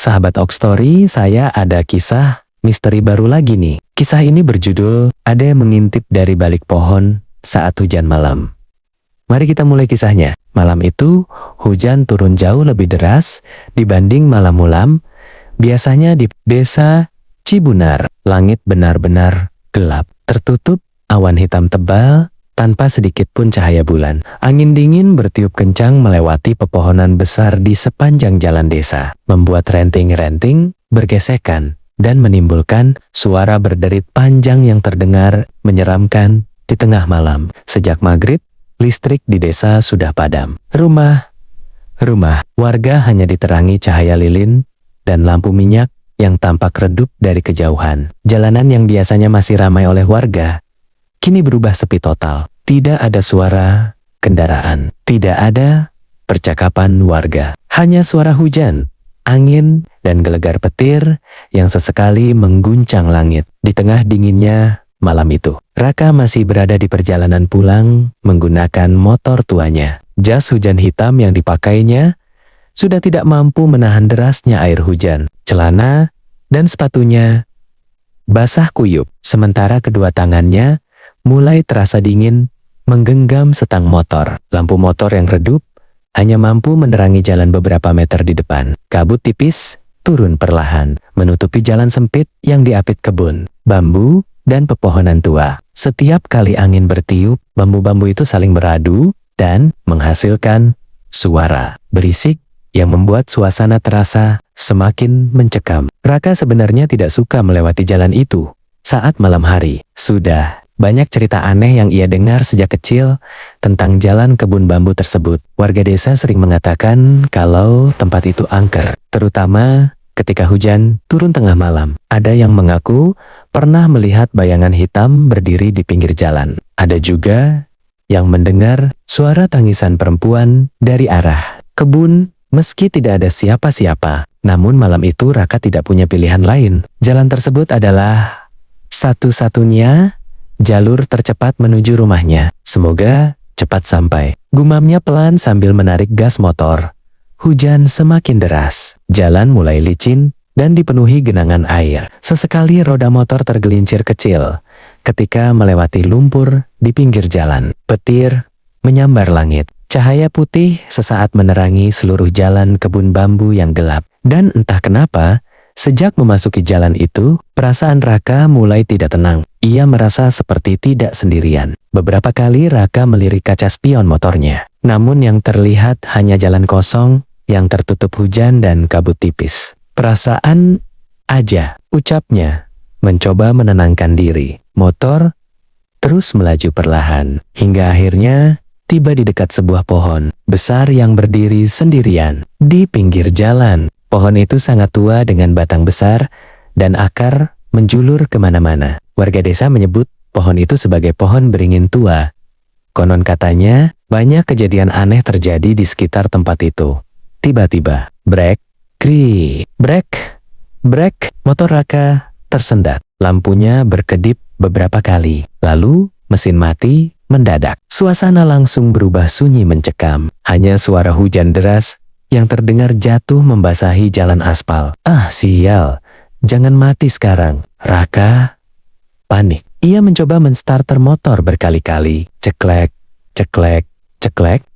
Sahabat Oxtory, saya ada kisah misteri baru lagi nih. Kisah ini berjudul Ada yang Mengintip dari Balik Pohon Saat Hujan Malam. Mari kita mulai kisahnya. Malam itu, hujan turun jauh lebih deras dibanding malam-malam biasanya di desa Cibunar. Langit benar-benar gelap, tertutup awan hitam tebal tanpa sedikit pun cahaya bulan. Angin dingin bertiup kencang melewati pepohonan besar di sepanjang jalan desa, membuat renting-renting bergesekan dan menimbulkan suara berderit panjang yang terdengar menyeramkan di tengah malam. Sejak maghrib, listrik di desa sudah padam. Rumah warga hanya diterangi cahaya lilin dan lampu minyak yang tampak redup dari kejauhan. Jalanan yang biasanya masih ramai oleh warga kini berubah sepi total. Tidak ada suara kendaraan, tidak ada percakapan warga. Hanya suara hujan, angin, dan gelegar petir yang sesekali mengguncang langit. Di tengah dinginnya malam itu, Raka masih berada di perjalanan pulang menggunakan motor tuanya. Jas hujan hitam yang dipakainya sudah tidak mampu menahan derasnya air hujan. Celana dan sepatunya basah kuyup, sementara kedua tangannya mulai terasa dingin menggenggam setang motor. Lampu motor yang redup hanya mampu menerangi jalan beberapa meter di depan. Kabut tipis turun perlahan, menutupi jalan sempit yang diapit kebun, bambu, dan pepohonan tua. Setiap kali angin bertiup, bambu-bambu itu saling beradu dan menghasilkan suara berisik yang membuat suasana terasa semakin mencekam. Raka sebenarnya tidak suka melewati jalan itu saat malam hari. Sudah banyak cerita aneh yang ia dengar sejak kecil tentang jalan kebun bambu tersebut. Warga desa sering mengatakan kalau tempat itu angker, terutama ketika hujan turun tengah malam. Ada yang mengaku pernah melihat bayangan hitam berdiri di pinggir jalan. Ada juga yang mendengar suara tangisan perempuan dari arah kebun. Meski tidak ada siapa-siapa, namun malam itu Raka tidak punya pilihan lain. Jalan tersebut adalah satu-satunya jalur tercepat menuju rumahnya. Semoga cepat sampai, gumamnya pelan sambil menarik gas motor. Hujan semakin deras, jalan mulai licin dan dipenuhi genangan air. Sesekali roda motor tergelincir kecil ketika melewati lumpur di pinggir jalan. Petir menyambar langit. Cahaya putih sesaat menerangi seluruh jalan kebun bambu yang gelap. Dan entah kenapa, sejak memasuki jalan itu, perasaan Raka mulai tidak tenang. Ia merasa seperti tidak sendirian. Beberapa kali Raka melirik kaca spion motornya. Namun yang terlihat hanya jalan kosong yang tertutup hujan dan kabut tipis. Perasaan aja, ucapnya, mencoba menenangkan diri. Motor terus melaju perlahan, hingga akhirnya tiba di dekat sebuah pohon besar yang berdiri sendirian di pinggir jalan. Pohon itu sangat tua dengan batang besar dan akar menjulur kemana-mana. Warga desa menyebut pohon itu sebagai pohon beringin tua. Konon katanya, banyak kejadian aneh terjadi di sekitar tempat itu. Tiba-tiba, brek, motor Raka tersendat. Lampunya berkedip beberapa kali, lalu mesin mati mendadak. Suasana langsung berubah sunyi mencekam. Hanya suara hujan deras yang terdengar jatuh membasahi jalan aspal. Ah sial, jangan mati sekarang. Raka panik. Ia mencoba menstarter motor berkali-kali. Ceklek,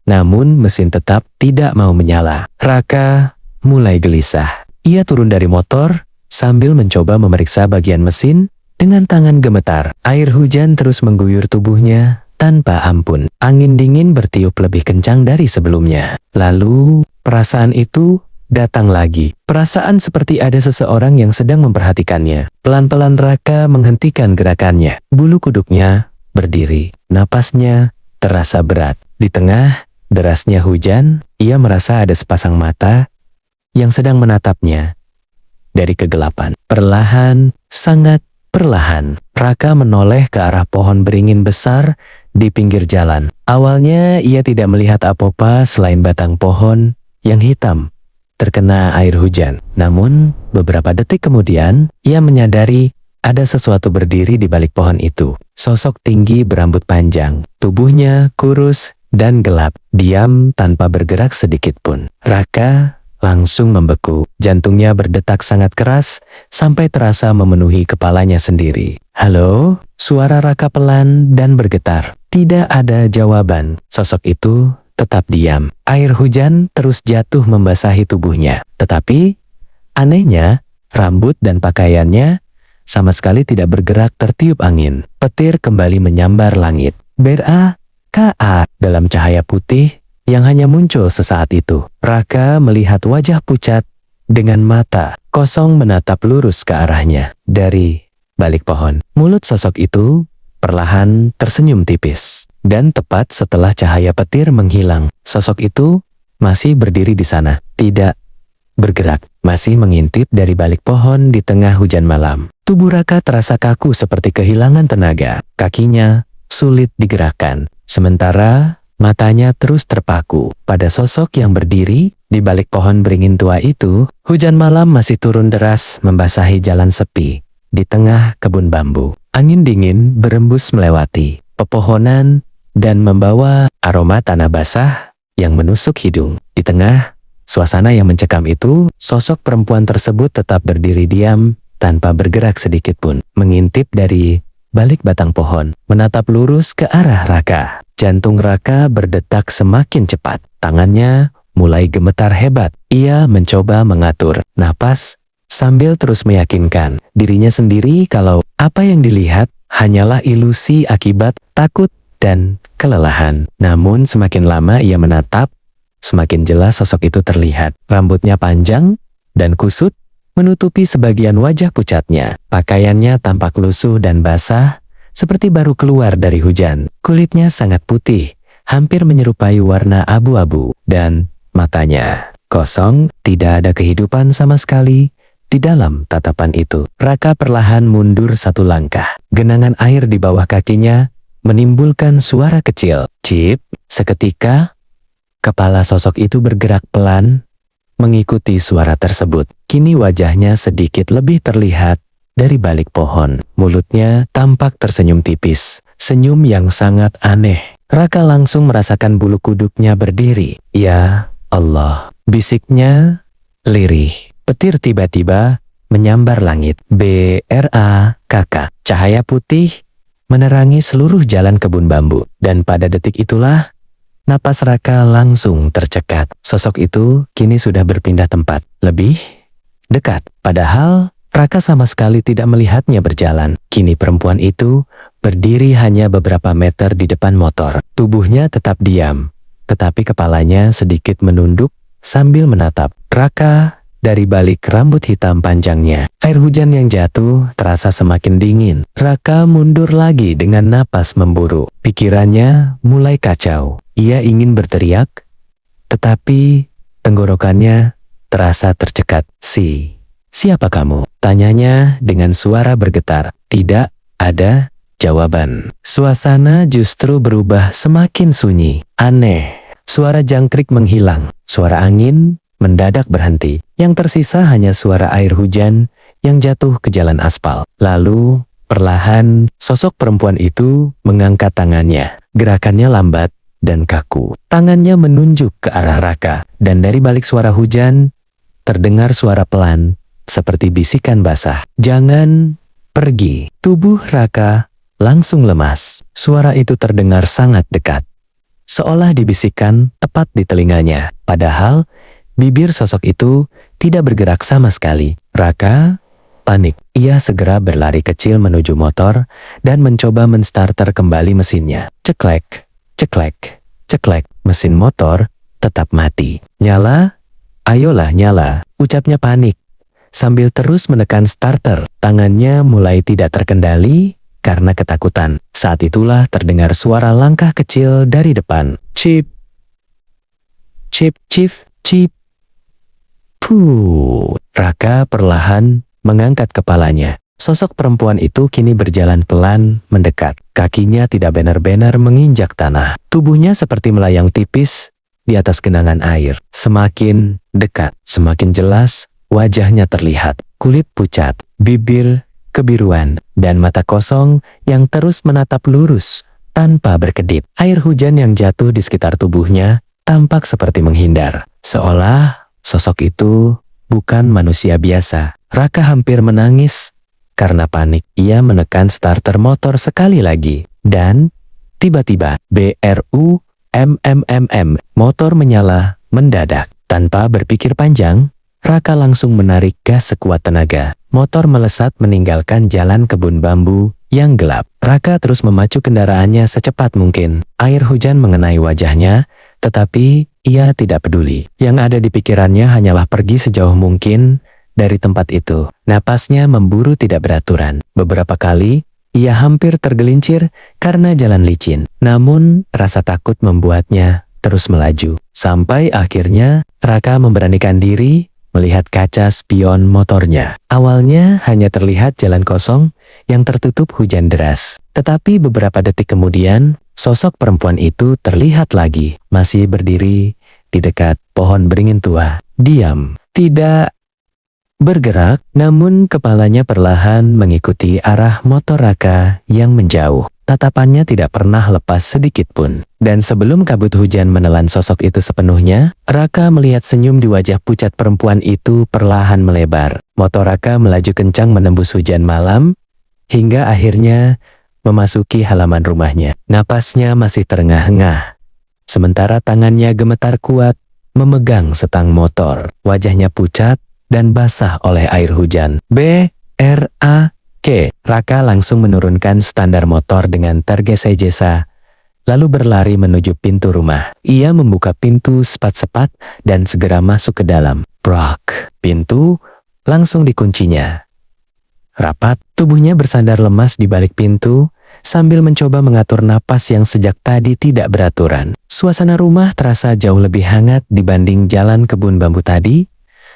namun mesin tetap tidak mau menyala. Raka mulai gelisah. Ia turun dari motor sambil mencoba memeriksa bagian mesin dengan tangan gemetar. Air hujan terus mengguyur tubuhnya tanpa ampun. Angin dingin bertiup lebih kencang dari sebelumnya. Lalu, perasaan itu datang lagi. Perasaan seperti ada seseorang yang sedang memperhatikannya. Pelan-pelan Raka menghentikan gerakannya. Bulu kuduknya berdiri. Napasnya terasa berat. Di tengah derasnya hujan, ia merasa ada sepasang mata yang sedang menatapnya dari kegelapan. Perlahan, sangat perlahan, Raka menoleh ke arah pohon beringin besar di pinggir jalan. Awalnya ia tidak melihat apa-apa selain batang pohon yang hitam terkena air hujan. Namun beberapa detik kemudian ia menyadari ada sesuatu berdiri di balik pohon itu. Sosok tinggi berambut panjang, tubuhnya kurus dan gelap, diam tanpa bergerak sedikit pun. Raka langsung membeku. Jantungnya berdetak sangat keras, sampai terasa memenuhi kepalanya sendiri. "Halo?" Suara Raka pelan dan bergetar. Tidak ada jawaban. Sosok itu tetap diam. Air hujan terus jatuh membasahi tubuhnya. Tetapi, anehnya, rambut dan pakaiannya sama sekali tidak bergerak tertiup angin. Petir kembali menyambar langit. Ber-a-ka-a dalam cahaya putih yang hanya muncul sesaat itu. Raka melihat wajah pucat dengan mata kosong menatap lurus ke arahnya. Dari balik pohon, mulut sosok itu perlahan tersenyum tipis. Dan tepat setelah cahaya petir menghilang, sosok itu masih berdiri di sana. Tidak bergerak, masih mengintip dari balik pohon di tengah hujan malam. Tubuh Raka terasa kaku seperti kehilangan tenaga. Kakinya sulit digerakkan. Sementara matanya terus terpaku pada sosok yang berdiri di balik pohon beringin tua itu. Hujan malam masih turun deras membasahi jalan sepi di tengah kebun bambu. Angin dingin berembus melewati pepohonan dan membawa aroma tanah basah yang menusuk hidung. Di tengah suasana yang mencekam itu, sosok perempuan tersebut tetap berdiri diam tanpa bergerak sedikit pun, mengintip dari balik batang pohon, menatap lurus ke arah Raka. Jantung Raka berdetak semakin cepat. Tangannya mulai gemetar hebat. Ia mencoba mengatur napas sambil terus meyakinkan dirinya sendiri kalau apa yang dilihat hanyalah ilusi akibat takut dan kelelahan. Namun semakin lama ia menatap, semakin jelas sosok itu terlihat. Rambutnya panjang dan kusut menutupi sebagian wajah pucatnya. Pakaiannya tampak lusuh dan basah, seperti baru keluar dari hujan. Kulitnya sangat putih, hampir menyerupai warna abu-abu, dan matanya kosong, tidak ada kehidupan sama sekali di dalam tatapan itu. Raka perlahan mundur satu langkah. Genangan air di bawah kakinya menimbulkan suara kecil. Cip, seketika kepala sosok itu bergerak pelan mengikuti suara tersebut. Kini wajahnya sedikit lebih terlihat dari balik pohon. Mulutnya tampak tersenyum tipis, senyum yang sangat aneh. Raka langsung merasakan bulu kuduknya berdiri. "Ya Allah," bisiknya lirih. Petir tiba-tiba menyambar langit. B-R-A-K-K. Cahaya putih menerangi seluruh jalan kebun bambu. Dan pada detik itulah, napas Raka langsung tercekat. Sosok itu kini sudah berpindah tempat, lebih dekat. Padahal Raka sama sekali tidak melihatnya berjalan. Kini perempuan itu berdiri hanya beberapa meter di depan motor. Tubuhnya tetap diam, tetapi kepalanya sedikit menunduk sambil menatap Raka dari balik rambut hitam panjangnya. Air hujan yang jatuh terasa semakin dingin. Raka mundur lagi dengan napas memburu. Pikirannya mulai kacau. Ia ingin berteriak, tetapi tenggorokannya terasa tercekat. Siapa kamu?" tanyanya dengan suara bergetar. Tidak ada jawaban. Suasana justru berubah semakin sunyi. Aneh. Suara jangkrik menghilang. Suara angin mendadak berhenti. Yang tersisa hanya suara air hujan yang jatuh ke jalan aspal. Lalu, perlahan, sosok perempuan itu mengangkat tangannya. Gerakannya lambat dan kaku. Tangannya menunjuk ke arah Raka. Dan dari balik suara hujan, terdengar suara pelan, seperti bisikan basah. "Jangan pergi." Tubuh Raka langsung lemas. Suara itu terdengar sangat dekat, seolah dibisikkan tepat di telinganya. Padahal, bibir sosok itu tidak bergerak sama sekali. Raka panik. Ia segera berlari kecil menuju motor dan mencoba menstarter kembali mesinnya. Ceklek, ceklek, ceklek. Mesin motor tetap mati. "Nyala, ayolah nyala," ucapnya panik. Sambil terus menekan starter, tangannya mulai tidak terkendali karena ketakutan. Saat itulah terdengar suara langkah kecil dari depan. Cip, cip, cip, cip. Puh. Raka perlahan mengangkat kepalanya. Sosok perempuan itu kini berjalan pelan mendekat. Kakinya tidak benar-benar menginjak tanah. Tubuhnya seperti melayang tipis di atas genangan air. Semakin dekat, semakin jelas wajahnya terlihat. Kulit pucat, bibir kebiruan, dan mata kosong yang terus menatap lurus tanpa berkedip. Air hujan yang jatuh di sekitar tubuhnya tampak seperti menghindar, seolah sosok itu bukan manusia biasa. Raka hampir menangis. Karena panik, ia menekan starter motor sekali lagi. Dan tiba-tiba, motor menyala mendadak. Tanpa berpikir panjang, Raka langsung menarik gas sekuat tenaga. Motor melesat meninggalkan jalan kebun bambu yang gelap. Raka terus memacu kendaraannya secepat mungkin. Air hujan mengenai wajahnya, tetapi ia tidak peduli. Yang ada di pikirannya hanyalah pergi sejauh mungkin dari tempat itu. Napasnya memburu tidak beraturan. Beberapa kali, ia hampir tergelincir karena jalan licin. Namun, rasa takut membuatnya terus melaju. Sampai akhirnya, Raka memberanikan diri melihat kaca spion motornya. Awalnya hanya terlihat jalan kosong yang tertutup hujan deras. Tetapi beberapa detik kemudian, sosok perempuan itu terlihat lagi. Masih berdiri di dekat pohon beringin tua. Diam, tidak bergerak, namun kepalanya perlahan mengikuti arah motor Raka yang menjauh. Tatapannya tidak pernah lepas sedikit pun. Dan sebelum kabut hujan menelan sosok itu sepenuhnya, Raka melihat senyum di wajah pucat perempuan itu perlahan melebar. Motor Raka melaju kencang menembus hujan malam, hingga akhirnya memasuki halaman rumahnya. Napasnya masih terengah-engah. Sementara tangannya gemetar kuat, memegang setang motor. Wajahnya pucat dan basah oleh air hujan. Raka langsung menurunkan standar motor dengan tergesa-gesa, lalu berlari menuju pintu rumah. Ia membuka pintu sepat-sepat dan segera masuk ke dalam. Brak! Pintu langsung dikuncinya rapat. Tubuhnya bersandar lemas di balik pintu, sambil mencoba mengatur napas yang sejak tadi tidak beraturan. Suasana rumah terasa jauh lebih hangat dibanding jalan kebun bambu tadi,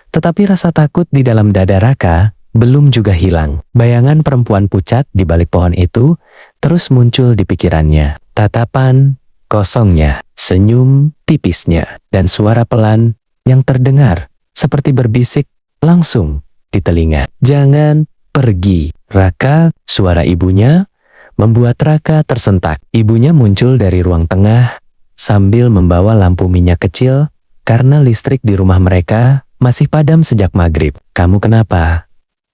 tetapi rasa takut di dalam dada Raka belum juga hilang. Bayangan perempuan pucat di balik pohon itu terus muncul di pikirannya. Tatapan kosongnya, senyum tipisnya, dan suara pelan yang terdengar seperti berbisik langsung di telinga. Jangan pergi, Raka. Suara ibunya membuat Raka tersentak. Ibunya muncul dari ruang tengah sambil membawa lampu minyak kecil karena listrik di rumah mereka masih padam sejak maghrib. Kamu kenapa?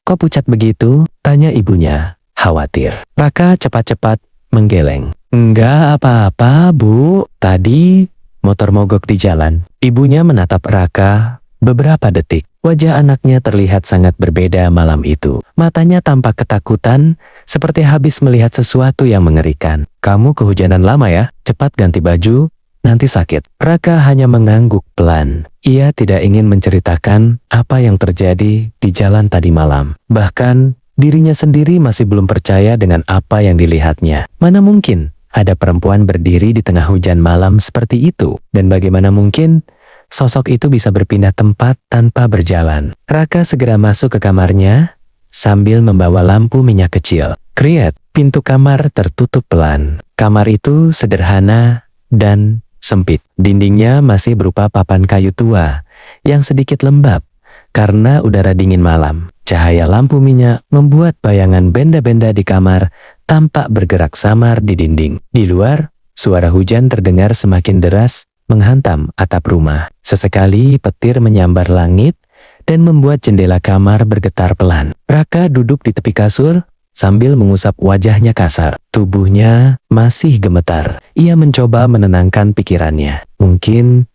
Kok pucat begitu? Tanya ibunya, khawatir. Raka cepat-cepat menggeleng. Enggak apa-apa, Bu. Tadi motor mogok di jalan. Ibunya menatap Raka beberapa detik. Wajah anaknya terlihat sangat berbeda malam itu. Matanya tampak ketakutan, seperti habis melihat sesuatu yang mengerikan. Kamu kehujanan lama ya? Cepat ganti baju, nanti sakit. Raka hanya mengangguk pelan. Ia tidak ingin menceritakan apa yang terjadi di jalan tadi malam. Bahkan, dirinya sendiri masih belum percaya dengan apa yang dilihatnya. Mana mungkin ada perempuan berdiri di tengah hujan malam seperti itu? Dan bagaimana mungkin sosok itu bisa berpindah tempat tanpa berjalan? Raka segera masuk ke kamarnya sambil membawa lampu minyak kecil. Kriet, pintu kamar tertutup pelan. Kamar itu sederhana dan sempit. Dindingnya masih berupa papan kayu tua yang sedikit lembab karena udara dingin malam. Cahaya lampu minyak membuat bayangan benda-benda di kamar tampak bergerak samar di dinding. Di luar, suara hujan terdengar semakin deras menghantam atap rumah. Sesekali petir menyambar langit dan membuat jendela kamar bergetar pelan. Raka duduk di tepi kasur sambil mengusap wajahnya kasar. Tubuhnya masih gemetar. Ia mencoba menenangkan pikirannya. Mungkin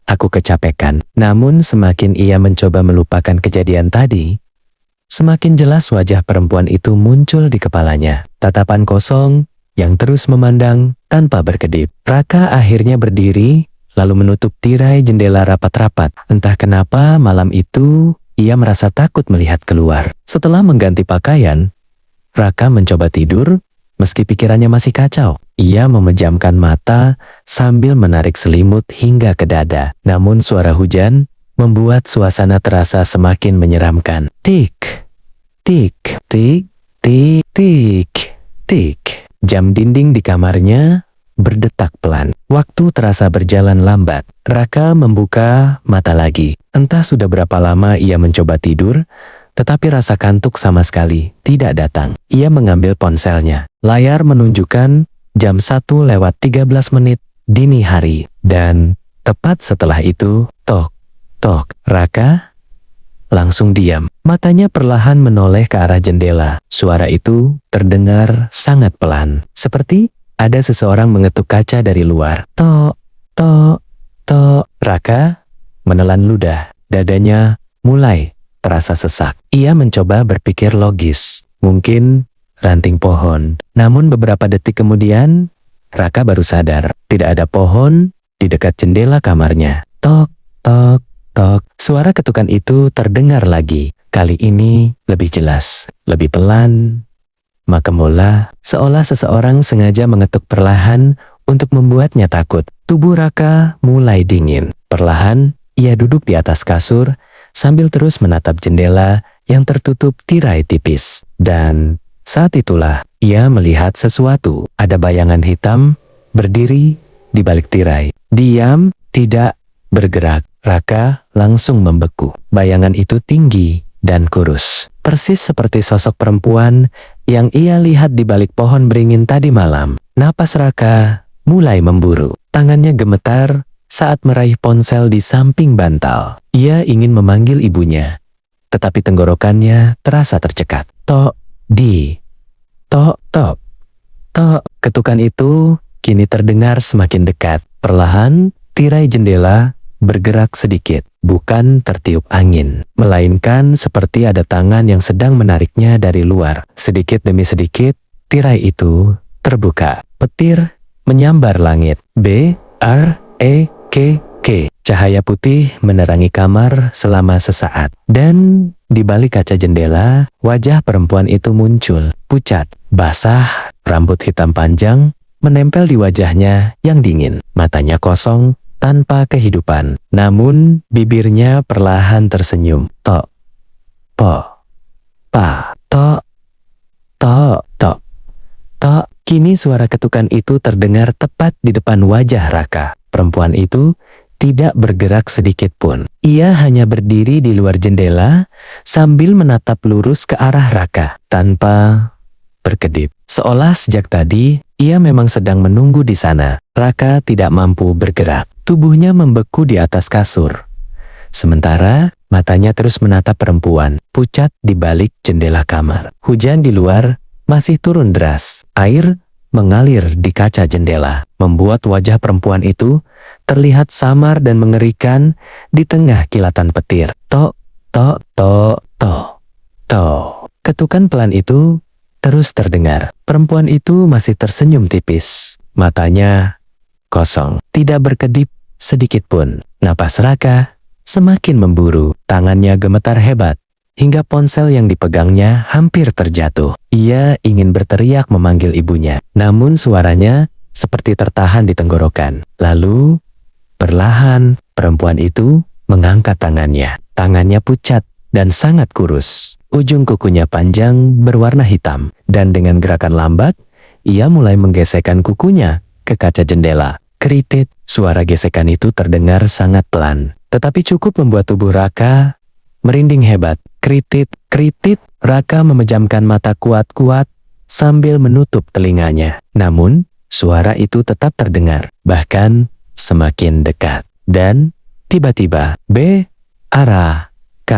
aku kecapekan. Namun semakin ia mencoba melupakan kejadian tadi, semakin jelas wajah perempuan itu muncul di kepalanya. Tatapan kosong yang terus memandang tanpa berkedip. Raka akhirnya berdiri, lalu menutup tirai jendela rapat-rapat. Entah kenapa malam itu ia merasa takut melihat keluar. Setelah mengganti pakaian, Raka mencoba tidur, meski pikirannya masih kacau. Ia memejamkan mata sambil menarik selimut hingga ke dada. Namun suara hujan membuat suasana terasa semakin menyeramkan. Tik, tik, tik, tik, tik, tik. Jam dinding di kamarnya berdetak pelan. Waktu terasa berjalan lambat. Raka membuka mata lagi. Entah sudah berapa lama ia mencoba tidur, tetapi rasa kantuk sama sekali tidak datang. Ia mengambil ponselnya. Layar menunjukkan jam 1:13 dini hari. Dan tepat setelah itu, tok, tok. Raka langsung diam. Matanya perlahan menoleh ke arah jendela. Suara itu terdengar sangat pelan. Seperti ada seseorang mengetuk kaca dari luar. Tok, tok, tok. Raka menelan ludah. Dadanya mulai terasa sesak. Ia mencoba berpikir logis. Mungkin ranting pohon. Namun beberapa detik kemudian, Raka baru sadar. Tidak ada pohon di dekat jendela kamarnya. Tok, tok, tok. Suara ketukan itu terdengar lagi. Kali ini lebih jelas, lebih pelan. Makemola, seolah seseorang sengaja mengetuk perlahan untuk membuatnya takut. Tubuh Raka mulai dingin. Perlahan, ia duduk di atas kasur sambil terus menatap jendela yang tertutup tirai tipis. Dan saat itulah ia melihat sesuatu. Ada bayangan hitam berdiri di balik tirai. Diam, tidak bergerak. Raka langsung membeku. Bayangan itu tinggi dan kurus. Persis seperti sosok perempuan yang ia lihat di balik pohon beringin tadi malam. Napas Raka mulai memburu. Tangannya gemetar saat meraih ponsel di samping bantal. Ia ingin memanggil ibunya, tetapi tenggorokannya terasa tercekat. Tok, di, tok, tok, tok. Ketukan itu kini terdengar semakin dekat. Perlahan, tirai jendela bergerak sedikit. Bukan tertiup angin, melainkan seperti ada tangan yang sedang menariknya dari luar. Sedikit demi sedikit, tirai itu terbuka. Petir menyambar langit. B-R-E-K-K. Cahaya putih menerangi kamar selama sesaat. Dan di balik kaca jendela, wajah perempuan itu muncul. Pucat, basah, rambut hitam panjang menempel di wajahnya yang dingin. Matanya kosong, tanpa kehidupan. Namun, bibirnya perlahan tersenyum. Tok, po, pa, tok, tok, tok, tok. Kini suara ketukan itu terdengar tepat di depan wajah Raka. Perempuan itu tidak bergerak sedikit pun. Ia hanya berdiri di luar jendela sambil menatap lurus ke arah Raka tanpa berkedip. Seolah sejak tadi, ia memang sedang menunggu di sana. Raka tidak mampu bergerak. Tubuhnya membeku di atas kasur. Sementara, matanya terus menatap perempuan, pucat di balik jendela kamar. Hujan di luar masih turun deras. Air mengalir di kaca jendela, membuat wajah perempuan itu terlihat samar dan mengerikan di tengah kilatan petir. Tok, tok, tok, tok, tok. Ketukan pelan itu terus terdengar. Perempuan itu masih tersenyum tipis. Matanya kosong, tidak berkedip sedikit pun. Napas Raka semakin memburu. Tangannya gemetar hebat, hingga ponsel yang dipegangnya hampir terjatuh. Ia ingin berteriak memanggil ibunya, namun suaranya seperti tertahan di tenggorokan. Lalu, perlahan, perempuan itu mengangkat tangannya. Tangannya pucat dan sangat kurus. Ujung kukunya panjang berwarna hitam, dan dengan gerakan lambat, ia mulai menggesekkan kukunya ke kaca jendela. Kritit, suara gesekan itu terdengar sangat pelan, tetapi cukup membuat tubuh Raka merinding hebat. Kritit, kritit, Raka memejamkan mata kuat-kuat sambil menutup telinganya. Namun, suara itu tetap terdengar, bahkan semakin dekat. Dan tiba-tiba, B-R-A-K.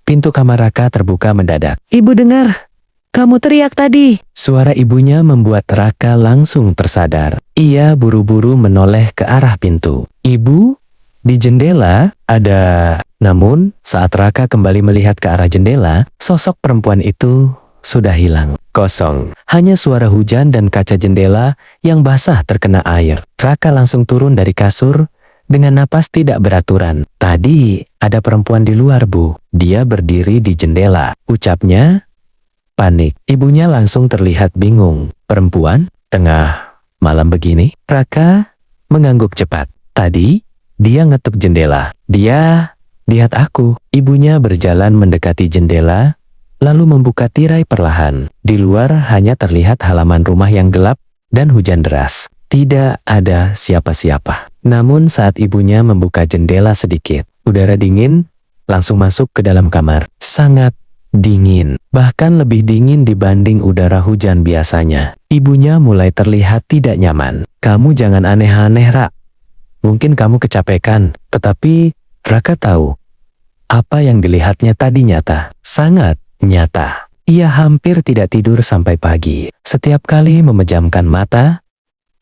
Pintu kamar Raka terbuka mendadak. "Ibu dengar, kamu teriak tadi." Suara ibunya membuat Raka langsung tersadar. Ia buru-buru menoleh ke arah pintu. "Ibu, di jendela ada..." Namun, saat Raka kembali melihat ke arah jendela, sosok perempuan itu sudah hilang. Kosong. Hanya suara hujan dan kaca jendela yang basah terkena air. Raka langsung turun dari kasur dengan napas tidak beraturan. "Tadi ada perempuan di luar, Bu. Dia berdiri di jendela," ucapnya panik. Ibunya langsung terlihat bingung. "Perempuan? Tengah malam begini?" Raka mengangguk cepat. "Tadi dia ngetuk jendela. Dia lihat aku." Ibunya berjalan mendekati jendela, lalu membuka tirai perlahan. Di luar hanya terlihat halaman rumah yang gelap dan hujan deras. Tidak ada siapa-siapa. Namun saat ibunya membuka jendela sedikit, udara dingin langsung masuk ke dalam kamar. Sangat dingin, bahkan lebih dingin dibanding udara hujan biasanya. Ibunya mulai terlihat tidak nyaman. "Kamu jangan aneh-aneh, Ra. Mungkin kamu kecapekan, tetapi Raka tahu, apa yang dilihatnya tadi nyata, sangat nyata. Ia hampir tidak tidur sampai pagi. Setiap kali memejamkan mata,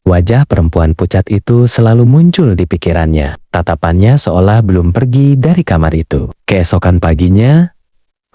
wajah perempuan pucat itu selalu muncul di pikirannya. Tatapannya seolah belum pergi dari kamar itu. Keesokan paginya,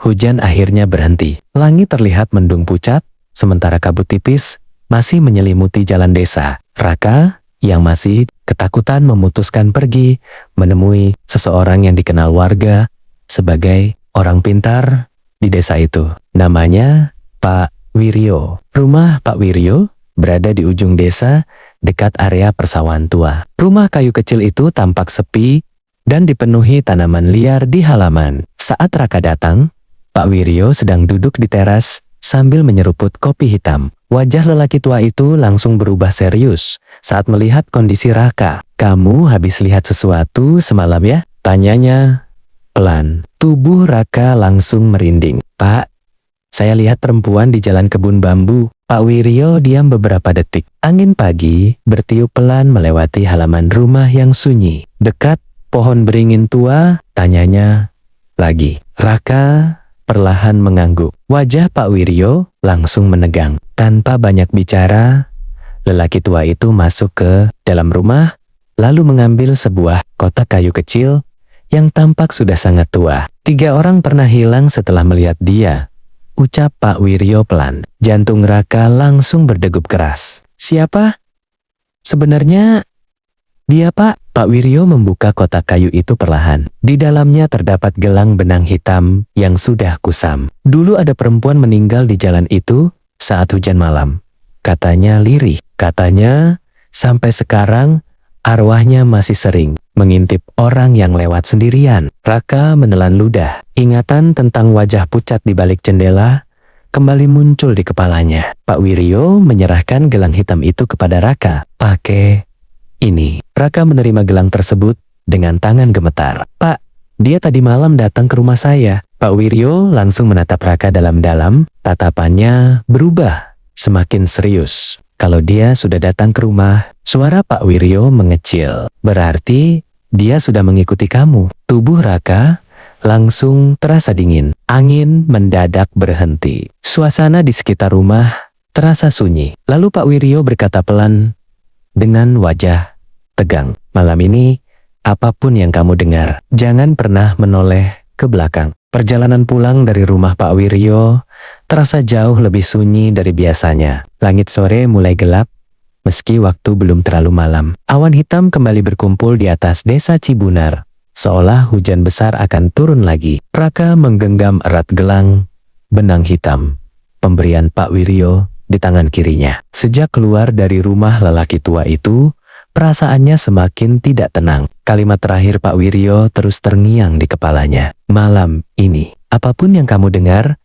hujan akhirnya berhenti. Langit terlihat mendung pucat, sementara kabut tipis masih menyelimuti jalan desa. Raka, yang masih ketakutan, memutuskan pergi menemui seseorang yang dikenal warga sebagai orang pintar di desa itu. Namanya Pak Wiryo. Rumah Pak Wiryo berada di ujung desa, dekat area persawahan tua. Rumah kayu kecil itu tampak sepi dan dipenuhi tanaman liar di halaman. Saat Raka datang, Pak Wiryo sedang duduk di teras sambil menyeruput kopi hitam. Wajah lelaki tua itu langsung berubah serius saat melihat kondisi Raka. "Kamu habis lihat sesuatu semalam ya?" tanyanya pelan. Tubuh Raka langsung merinding. "Pak, saya lihat perempuan di jalan kebun bambu." Pak Wiryo diam beberapa detik. Angin pagi bertiup pelan melewati halaman rumah yang sunyi. "Dekat pohon beringin tua?" tanyanya lagi. Raka perlahan mengangguk. Wajah Pak Wiryo langsung menegang. Tanpa banyak bicara, lelaki tua itu masuk ke dalam rumah, lalu mengambil sebuah kotak kayu kecil yang tampak sudah sangat tua. "3 orang pernah hilang setelah melihat dia," ucap Pak Wiryo pelan. Jantung Raka langsung berdegup keras. "Siapa? Sebenarnya dia, Pak?" Pak Wiryo membuka kotak kayu itu perlahan. Di dalamnya terdapat gelang benang hitam yang sudah kusam. "Dulu ada perempuan meninggal di jalan itu saat hujan malam," katanya lirih. "Katanya sampai sekarang arwahnya masih sering mengintip orang yang lewat sendirian." Raka menelan ludah. Ingatan tentang wajah pucat di balik jendela kembali muncul di kepalanya. Pak Wiryo menyerahkan gelang hitam itu kepada Raka. "Pakai ini." Raka menerima gelang tersebut dengan tangan gemetar. "Pak, dia tadi malam datang ke rumah saya." Pak Wiryo langsung menatap Raka dalam-dalam. Tatapannya berubah semakin serius. Kalau dia sudah datang ke rumah, suara Pak Wiryo mengecil. "Berarti dia sudah mengikuti kamu." Tubuh Raka langsung terasa dingin. Angin mendadak berhenti. Suasana di sekitar rumah terasa sunyi. Lalu Pak Wiryo berkata pelan dengan wajah tegang, "Malam ini, apapun yang kamu dengar, jangan pernah menoleh ke belakang." Perjalanan pulang dari rumah Pak Wiryo terasa jauh lebih sunyi dari biasanya. Langit sore mulai gelap, meski waktu belum terlalu malam. Awan hitam kembali berkumpul di atas desa Cibunar, seolah hujan besar akan turun lagi. Raka menggenggam erat gelang benang hitam pemberian Pak Wiryo di tangan kirinya. Sejak keluar dari rumah lelaki tua itu, perasaannya semakin tidak tenang. Kalimat terakhir Pak Wiryo terus terngiang di kepalanya. "Malam ini, apapun yang kamu dengar,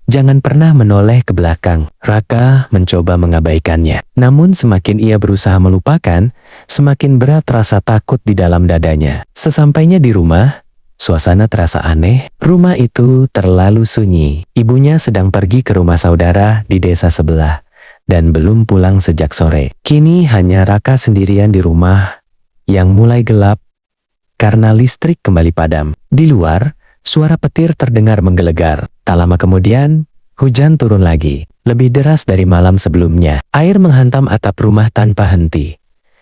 jangan pernah menoleh ke belakang." Raka mencoba mengabaikannya. Namun semakin ia berusaha melupakan, semakin berat rasa takut di dalam dadanya. Sesampainya di rumah, suasana terasa aneh. Rumah itu terlalu sunyi. Ibunya sedang pergi ke rumah saudara di desa sebelah dan belum pulang sejak sore. Kini hanya Raka sendirian di rumah yang mulai gelap karena listrik kembali padam. Di luar, suara petir terdengar menggelegar. Tak lama kemudian, hujan turun lagi, lebih deras dari malam sebelumnya. Air menghantam atap rumah tanpa henti.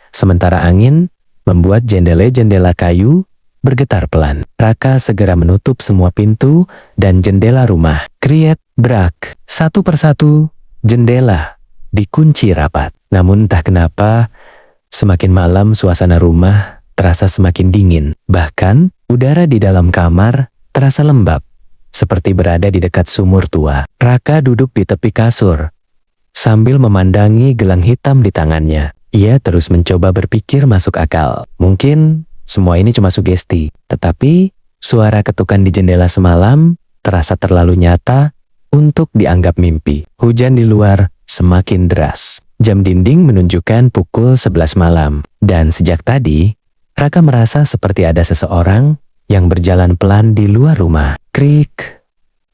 Sementara angin membuat jendela-jendela kayu bergetar pelan. Raka segera menutup semua pintu dan jendela rumah. Kriet, brak, satu persatu jendela dikunci rapat. Namun entah kenapa, semakin malam suasana rumah terasa semakin dingin. Bahkan, udara di dalam kamar terasa lembab, seperti berada di dekat sumur tua. Raka duduk di tepi kasur, sambil memandangi gelang hitam di tangannya. Ia terus mencoba berpikir masuk akal. Mungkin semua ini cuma sugesti, tetapi suara ketukan di jendela semalam terasa terlalu nyata untuk dianggap mimpi. Hujan di luar semakin deras. Jam dinding menunjukkan pukul 11 malam. Dan sejak tadi, Raka merasa seperti ada seseorang yang berjalan pelan di luar rumah. Krik,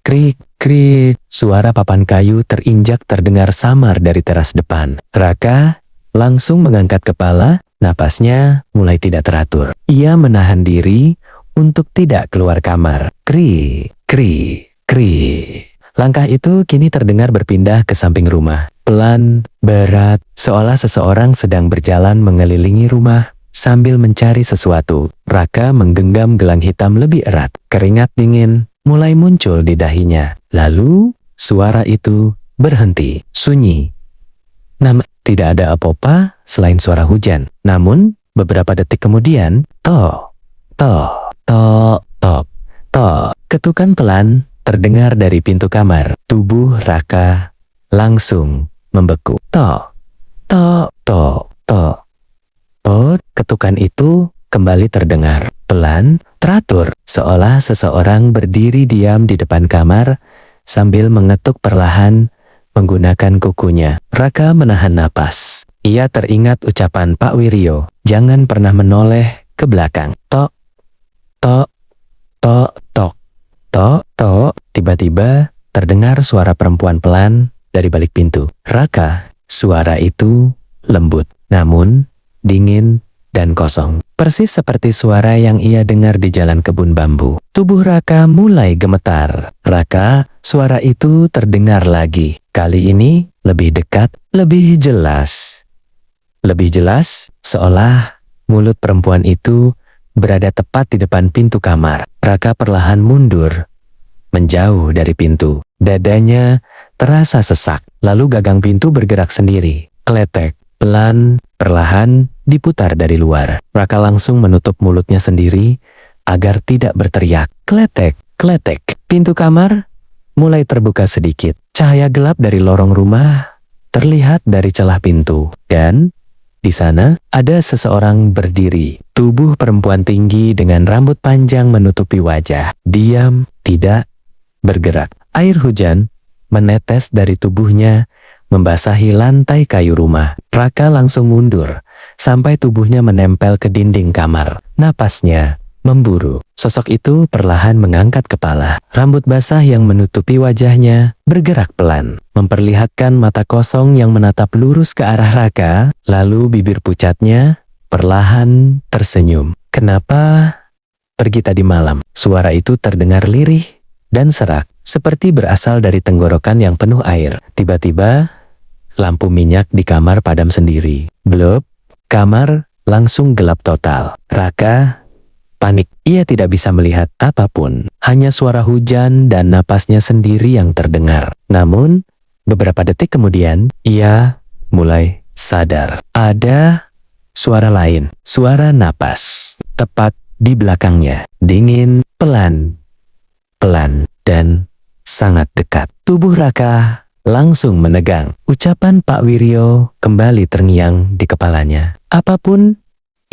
krik, krik. Suara papan kayu terinjak terdengar samar dari teras depan. Raka langsung mengangkat kepala, napasnya mulai tidak teratur. Ia menahan diri untuk tidak keluar kamar. Kri, kri, kri. Langkah itu kini terdengar berpindah ke samping rumah. Pelan, berat, seolah seseorang sedang berjalan mengelilingi rumah sambil mencari sesuatu. Raka menggenggam gelang hitam lebih erat. Keringat dingin mulai muncul di dahinya. Lalu, suara itu berhenti. Sunyi. Tidak ada apa-apa selain suara hujan. Namun, beberapa detik kemudian, tok, tok, tok, tok, tok. Ketukan pelan terdengar dari pintu kamar. Tubuh Raka langsung membeku. Tok, tok, tok, tok. Oh, ketukan itu kembali terdengar. Pelan, teratur, seolah seseorang berdiri diam di depan kamar sambil mengetuk perlahan menggunakan kukunya. Raka menahan napas. Ia teringat ucapan Pak Wiryo, jangan pernah menoleh ke belakang. Tok, tok, tok, tok, tok, tok. Tiba-tiba terdengar suara perempuan pelan dari balik pintu. Raka, suara itu lembut, namun dingin dan kosong. Persis seperti suara yang ia dengar di jalan kebun bambu. Tubuh Raka mulai gemetar. Raka, suara itu terdengar lagi. Kali ini lebih dekat, lebih jelas. Lebih jelas, seolah mulut perempuan itu berada tepat di depan pintu kamar. Raka perlahan mundur, menjauh dari pintu. Dadanya terasa sesak, lalu gagang pintu bergerak sendiri. Kletek, pelan, perlahan diputar dari luar. Raka langsung menutup mulutnya sendiri agar tidak berteriak. Kletek, kletek. Pintu kamar mulai terbuka sedikit. Cahaya gelap dari lorong rumah terlihat dari celah pintu. Dan di sana ada seseorang berdiri. Tubuh perempuan tinggi dengan rambut panjang menutupi wajah. Diam, tidak bergerak. Air hujan menetes dari tubuhnya membasahi lantai kayu rumah. Raka langsung mundur sampai tubuhnya menempel ke dinding kamar. Napasnya memburu. Sosok itu perlahan mengangkat kepala. Rambut basah yang menutupi wajahnya bergerak pelan, memperlihatkan mata kosong yang menatap lurus ke arah Raka. Lalu bibir pucatnya perlahan tersenyum. Kenapa pergi tadi malam? Suara itu terdengar lirih dan serak, seperti berasal dari tenggorokan yang penuh air. Tiba-tiba lampu minyak di kamar padam sendiri. Blop, kamar langsung gelap total. Raka panik. Ia tidak bisa melihat apapun. Hanya suara hujan dan napasnya sendiri yang terdengar. Namun, beberapa detik kemudian, ia mulai sadar. Ada suara lain. Suara napas. Tepat di belakangnya. Dingin, pelan, pelan, dan sangat dekat. Tubuh Raka langsung menegang. Ucapan Pak Wiryo kembali terngiang di kepalanya. Apapun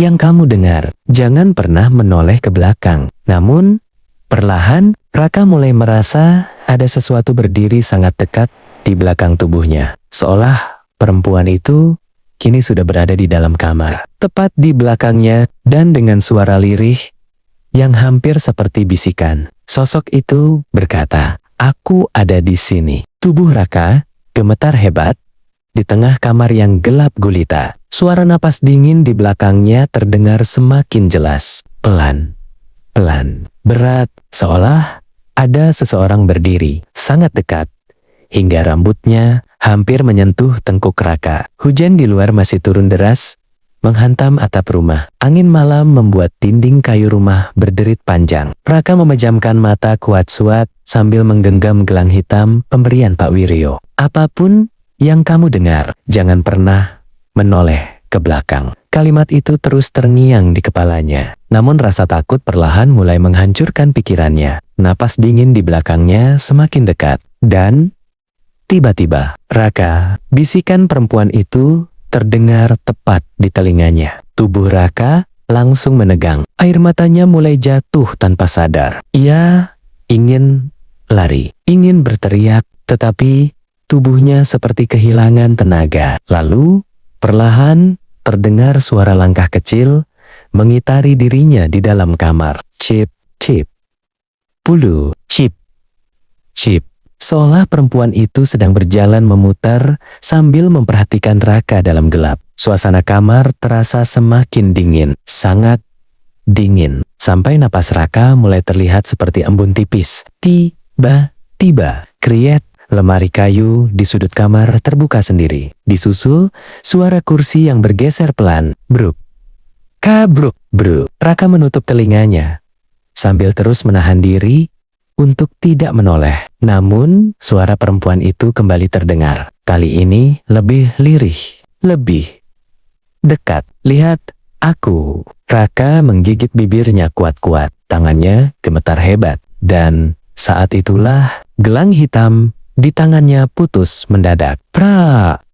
yang kamu dengar, jangan pernah menoleh ke belakang. Namun, perlahan, Raka mulai merasa ada sesuatu berdiri sangat dekat di belakang tubuhnya. Seolah perempuan itu kini sudah berada di dalam kamar. Tepat di belakangnya dan dengan suara lirih yang hampir seperti bisikan. Sosok itu berkata, "Aku ada di sini." Tubuh Raka gemetar hebat di tengah kamar yang gelap gulita. Suara napas dingin di belakangnya terdengar semakin jelas. Pelan, pelan, berat, seolah ada seseorang berdiri, sangat dekat, hingga rambutnya hampir menyentuh tengkuk Raka. Hujan di luar masih turun deras, menghantam atap rumah. Angin malam membuat dinding kayu rumah berderit panjang. Raka memejamkan mata kuat-suat sambil menggenggam gelang hitam pemberian Pak Wiryo. Apapun yang kamu dengar, jangan pernah menoleh ke belakang. Kalimat itu terus terngiang di kepalanya. Namun rasa takut perlahan mulai menghancurkan pikirannya. Napas dingin di belakangnya semakin dekat. Dan tiba-tiba, Raka, bisikan perempuan itu terdengar tepat di telinganya. Tubuh Raka langsung menegang. Air matanya mulai jatuh tanpa sadar. Ia ingin lari, ingin berteriak, tetapi tubuhnya seperti kehilangan tenaga. Lalu, perlahan terdengar suara langkah kecil mengitari dirinya di dalam kamar. Cip, cip. Pulu, cip, cip. Seolah perempuan itu sedang berjalan memutar sambil memperhatikan Raka dalam gelap. Suasana kamar terasa semakin dingin, sangat dingin, sampai napas Raka mulai terlihat seperti embun tipis. Tiba-tiba, kriet, lemari kayu di sudut kamar terbuka sendiri. Disusul, suara kursi yang bergeser pelan. Bruk. Kabruk, bruk. Raka menutup telinganya, sambil terus menahan diri untuk tidak menoleh. Namun, suara perempuan itu kembali terdengar. Kali ini lebih lirih, lebih dekat. Lihat, aku. Raka menggigit bibirnya kuat-kuat. Tangannya gemetar hebat. Dan saat itulah, gelang hitam di tangannya putus mendadak.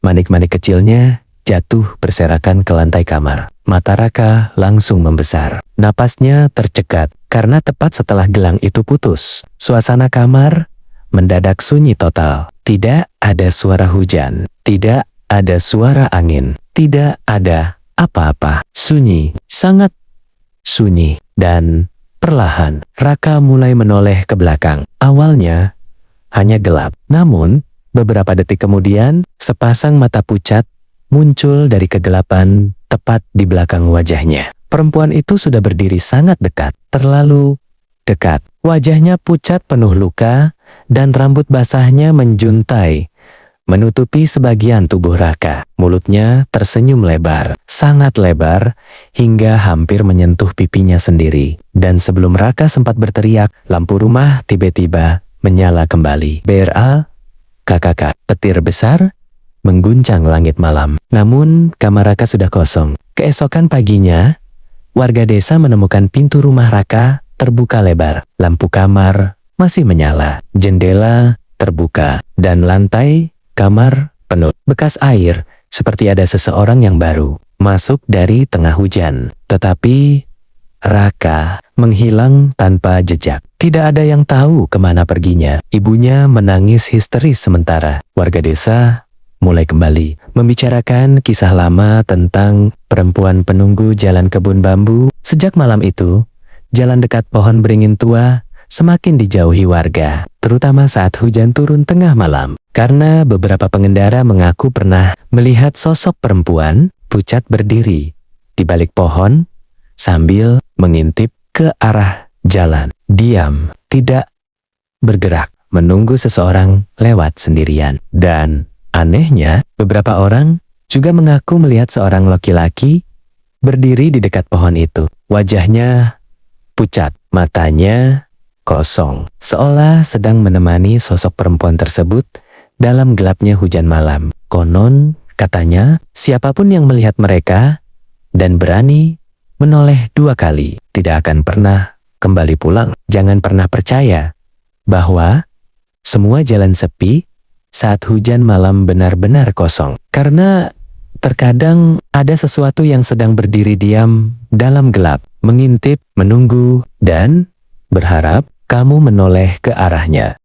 Manik-manik kecilnya jatuh berserakan ke lantai kamar. Mata Raka langsung membesar. Napasnya tercekat karena tepat setelah gelang itu putus. Suasana kamar mendadak sunyi total. Tidak ada suara hujan, tidak ada suara angin, tidak ada apa-apa. Sunyi, sangat sunyi. Dan perlahan Raka mulai menoleh ke belakang. Awalnya hanya gelap. Namun, beberapa detik kemudian, sepasang mata pucat muncul dari kegelapan tepat di belakang wajahnya. Perempuan itu sudah berdiri sangat dekat, terlalu dekat. Wajahnya pucat penuh luka, dan rambut basahnya menjuntai, menutupi sebagian tubuh Raka. Mulutnya tersenyum lebar, sangat lebar, hingga hampir menyentuh pipinya sendiri. Dan sebelum Raka sempat berteriak, lampu rumah tiba-tiba menyala kembali. KKK, petir besar mengguncang langit malam. Namun, kamar Raka sudah kosong. Keesokan paginya, warga desa menemukan pintu rumah Raka terbuka lebar. Lampu kamar masih menyala, jendela terbuka, dan lantai kamar penuh bekas air, seperti ada seseorang yang baru masuk dari tengah hujan. Tetapi Raka menghilang tanpa jejak. Tidak ada yang tahu kemana perginya. Ibunya menangis histeris sementara warga desa mulai kembali membicarakan kisah lama tentang perempuan penunggu jalan kebun bambu. Sejak malam itu, jalan dekat pohon beringin tua semakin dijauhi warga, terutama saat hujan turun tengah malam. Karena beberapa pengendara mengaku pernah melihat sosok perempuan pucat berdiri di balik pohon sambil mengintip ke arah jalan. Diam, tidak bergerak, menunggu seseorang lewat sendirian. Dan anehnya, beberapa orang juga mengaku melihat seorang laki-laki berdiri di dekat pohon itu. Wajahnya pucat, matanya kosong, seolah sedang menemani sosok perempuan tersebut dalam gelapnya hujan malam. Konon, katanya, siapapun yang melihat mereka dan berani menoleh 2 kali, tidak akan pernah kembali pulang. Jangan pernah percaya bahwa semua jalan sepi saat hujan malam benar-benar kosong. Karena terkadang ada sesuatu yang sedang berdiri diam dalam gelap, mengintip, menunggu, dan berharap kamu menoleh ke arahnya.